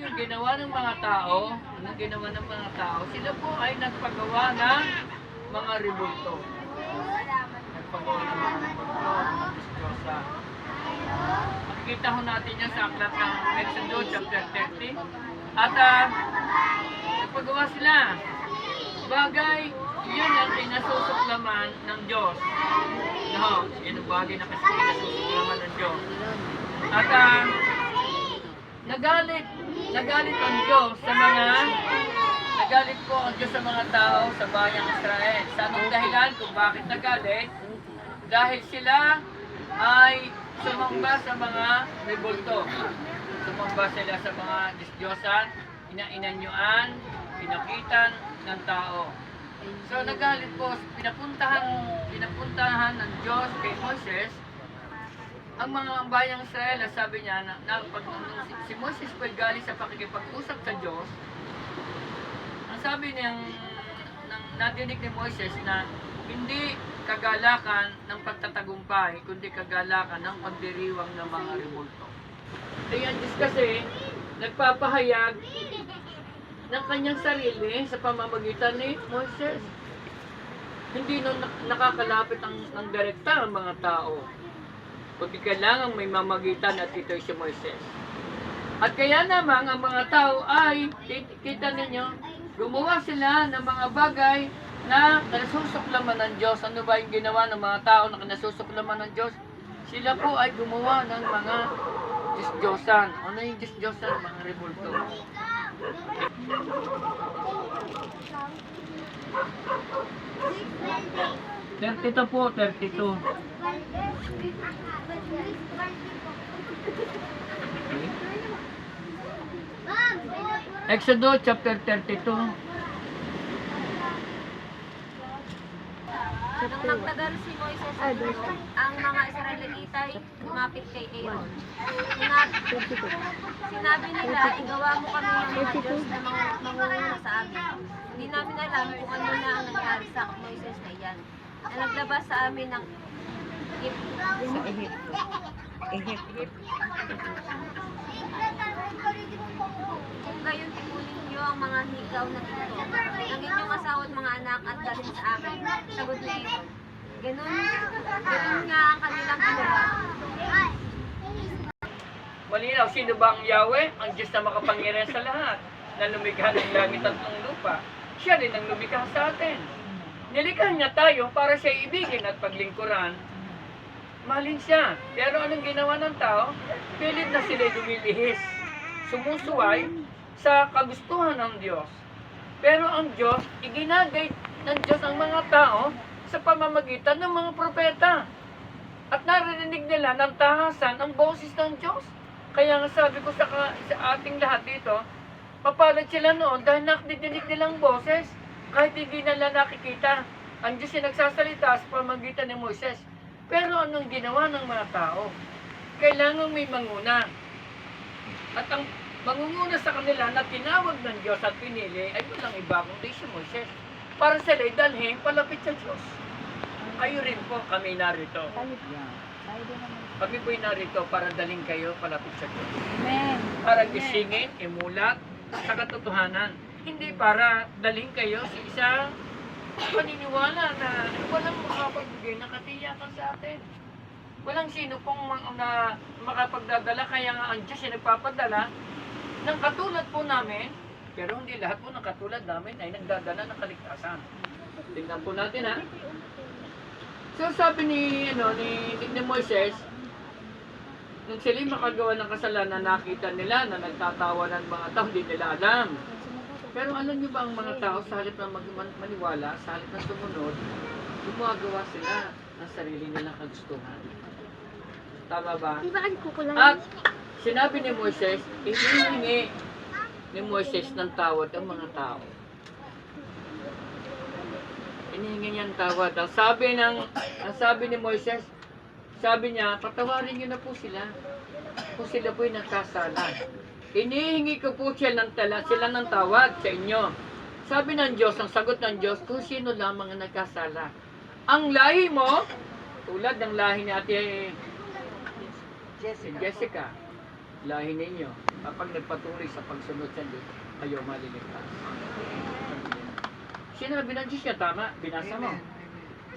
yung ginawa ng mga tao, sila po ay nagpagawa ng mga rebulto. Nagpagawa ng mga rebulto, mga Diyos-Diyosa. Makikita ho natin yan sa aklat ng Exodus chapter 30. At nagpagawa sila. Bagay, yun ang kinasusuklaman ng Diyos. No, yun ang bagay na kasi kinasusuklaman ng Diyos. At nagalit ang Diyos sa mga nagalit po ang Diyos sa mga tao sa bayang Israel. Sa anong dahilan kung bakit nagalit? Dahil sila ay sumamba sa mga rebulto. Sumamba sila sa mga Diyos-Diyosan, inanyuan, pinakitan ng tao. So nagalit po, pinapuntahan ng Diyos kay Moses ang mga bayang Israel. Sabi niya na pag si Moses po galing sa pakikipag-usap sa Diyos, ang sabi niyang nadinig ni Moses na hindi kagalakan ng pagtatagumpay, kundi kagalakan ng pagdiriwang ng mga rebulto. Kaya ang Diyos kasi nagpapahayag ng kanyang sarili sa pamamagitan ni Moses. Hindi nakakalapit ng direkta ang mga tao. Kundi kailangan may mamagitan at ito'y si Moises. At kaya naman ang mga tao ay, kita ninyo, gumawa sila ng mga bagay na kinasusuklaman ng Diyos. Ano ba yung ginawa ng mga tao na kinasusuklaman ng Diyos? Sila po ay gumawa ng mga Diyos-Diyosan. Ano yung Diyos-Diyosan? Mga rebulto. Tertito po, 32. Exodus chapter 32. Nung nagtagal si Moises sa Diyos, ang mga Israelita ay lumapit kay Aaron. Sinabi nila, igawa mo kami ng mga Diyos na mangunguna sa amin. Hindi namin alam kung ano na ang nangyari sa Moises na iyan, na naglabas sa amin ng Egypt. Kung gayon tipunin niyo ang mga higaw ng ito, ng inyong asawa at mga anak at dalhin sa akin, sagot ni Aaron. Ganun nga ang kanilang ginawa. Malinaw, sino ba ang Yahweh? Ang Diyos na makapangyarihan sa lahat, na lumikha ng langit at ng lupa. Siya rin ang lumikha sa atin. Nilikha niya tayo para siya ibigin at paglingkuran. Mahalin siya. Pero anong ginawa ng tao? Pilit na sila lumilihis, sumusuway sa kagustuhan ng Diyos. Pero ang Diyos, iginagay ng Diyos ang mga tao sa pamamagitan ng mga propeta. At narinig nila ng tahasan ang boses ng Diyos. Kaya nga sabi ko sa ating lahat dito, mapalad sila noon dahil nakikinig nilang boses kahit hindi nila nakikita. Ang Diyos ay nagsasalita sa pamamagitan ni Moises. Pero anong ginawa ng mga tao? Kailangan may manguna. At ang mangunguna sa kanila na tinawag ng Diyos at pinili ay walang iba kundi si Moises. Para sila'y dalhin palapit sa Diyos. Kayo rin po, kami narito. Kami po'y narito para dalhin kayo palapit sa Diyos. Para gisingin, imulat sa katotohanan. Hindi para dalhin kayo sa isang paniniwala na walang makapagbigay ng katiyakan sa atin. Walang sino pong makapagdadala, kaya nga ang Diyos ay nagpapadala ng katulad po namin, pero hindi lahat po ng katulad namin ay nagdadala ng kaligtasan. Tingnan po natin ha. So sabi ni Moises, nung sila makagawa ng kasalanan, nakita nila na nagtatawa ng mga tao, hindi nila alam. Pero alam niyo ba ang mga tao, sa halip na maniwala, sa halip na sumunod, gumagawa sila ng sarili nilang kagustuhan. Tama ba? At sinabi ni Moises, hinihingi ni Moises ng tawad ang mga tao. Hinihingi niya ng tawad. Ang sabi ni Moises, sabi niya, patawarin niyo na po sila kung sila po'y nagkasala. Hinihingi ko po sila ng tawad sa inyo. Sabi ng Diyos, ang sagot ng Diyos, kung sino lamang ang nagkasala. Ang lahi mo, tulad ng lahi ni Ate Jessica. lahi ninyo. Kapag nagpatuloy sa pagsunod sa Diyos, kayo maliligtas. Sinabi ng Diyos niya, tama, binasa mo.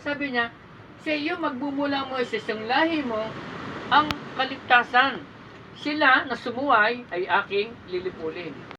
Sabi niya, sa iyo magmumula mo sa isang lahi mo ang kaligtasan. Sila na sumuway ay aking lilipulin.